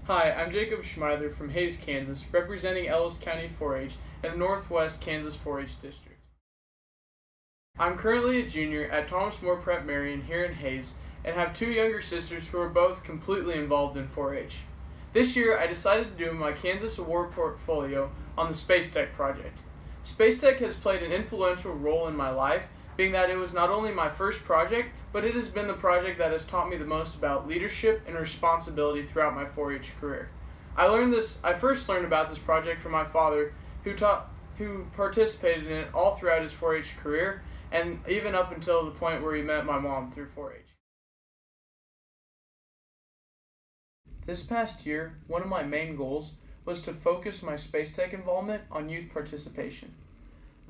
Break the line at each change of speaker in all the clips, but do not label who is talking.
Hi, I'm Jacob Schmeidler from Hays, Kansas, representing Ellis County 4-H and the Northwest Kansas 4-H District. I'm currently a junior at Thomas More Prep Marion here in Hays and have two younger sisters who are both completely involved in 4-H. This year I decided to do my Kansas Award portfolio on the Space Tech project. Space Tech has played an influential role in my life, being that it was not only my first project, but it has been the project that has taught me the most about leadership and responsibility throughout my 4-H career. I first learned about this project from my father, who participated in it all throughout his 4-H career, and even up until the point where he met my mom through 4-H. This past year, one of my main goals was to focus my Space Tech involvement on youth participation.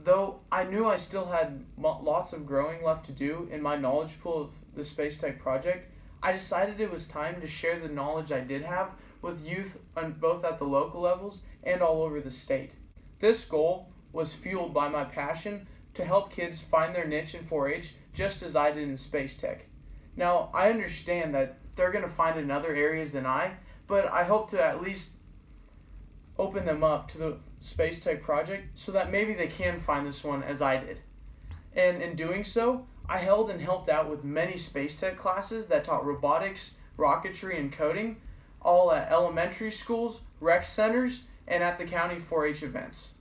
Though I knew I still had lots of growing left to do in my knowledge pool of the Space Tech project, I decided it was time to share the knowledge I did have with youth both at the local levels and all over the state. This goal was fueled by my passion to help kids find their niche in 4-H just as I did in Space Tech. Now, I understand that they're going to find it in other areas than I, but I hope to at least open them up to the Space Tech project so that maybe they can find this one as I did. And in doing so, I held and helped out with many Space Tech classes that taught robotics, rocketry, and coding, all at elementary schools, rec centers, and at the county 4-H events.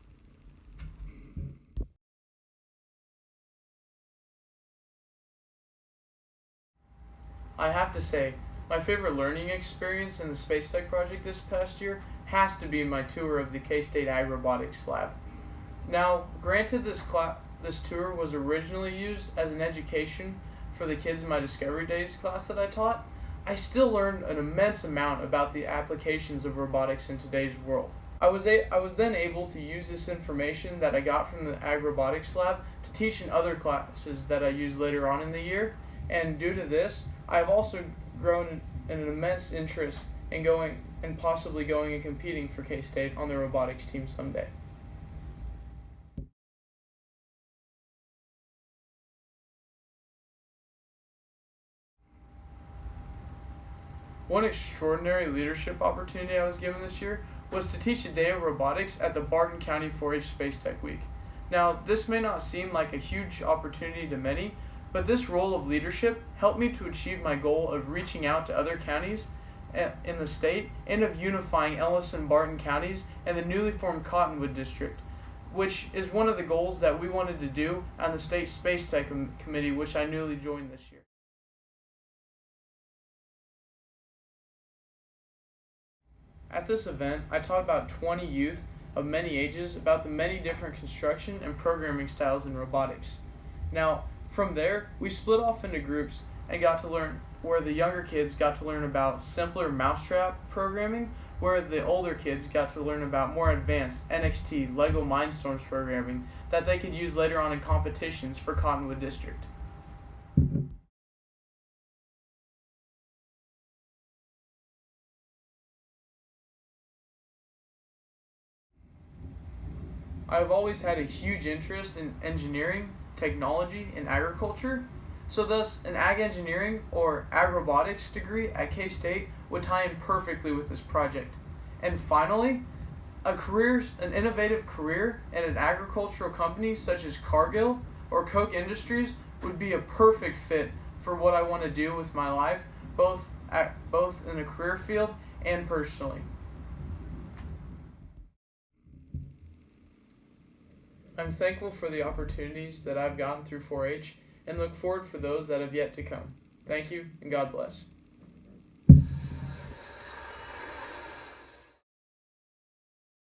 I have to say, my favorite learning experience in the Space Tech project this past year has to be my tour of the K-State Ag Robotics Lab. Now, granted this tour was originally used as an education for the kids in my Discovery Days class that I taught, I still learned an immense amount about the applications of robotics in today's world. I was then able to use this information that I got from the Ag Robotics Lab to teach in other classes that I use later on in the year, and due to this, I have also grown an immense interest in possibly going and competing for K-State on the robotics team someday. One extraordinary leadership opportunity I was given this year was to teach a day of robotics at the Barton County 4-H Space Tech Week. Now, this may not seem like a huge opportunity to many, but this role of leadership helped me to achieve my goal of reaching out to other counties in the state and of unifying Ellis and Barton counties and the newly formed Cottonwood District, which is one of the goals that we wanted to do on the State Space Tech Committee, which I newly joined this year. At this event, I taught about 20 youth of many ages about the many different construction and programming styles in robotics. Now, from there, we split off into groups and got to learn where the younger kids got to learn about simpler mousetrap programming, where the older kids got to learn about more advanced NXT LEGO Mindstorms programming that they could use later on in competitions for Cottonwood District. I have always had a huge interest in engineering, technology, and agriculture, so thus an ag engineering or ag robotics degree at K-State would tie in perfectly with this project. And finally, an innovative career in an agricultural company such as Cargill or Koch Industries would be a perfect fit for what I want to do with my life, both in a career field and personally. I'm thankful for the opportunities that I've gotten through 4-H and look forward for those that have yet to come. Thank you, and God bless.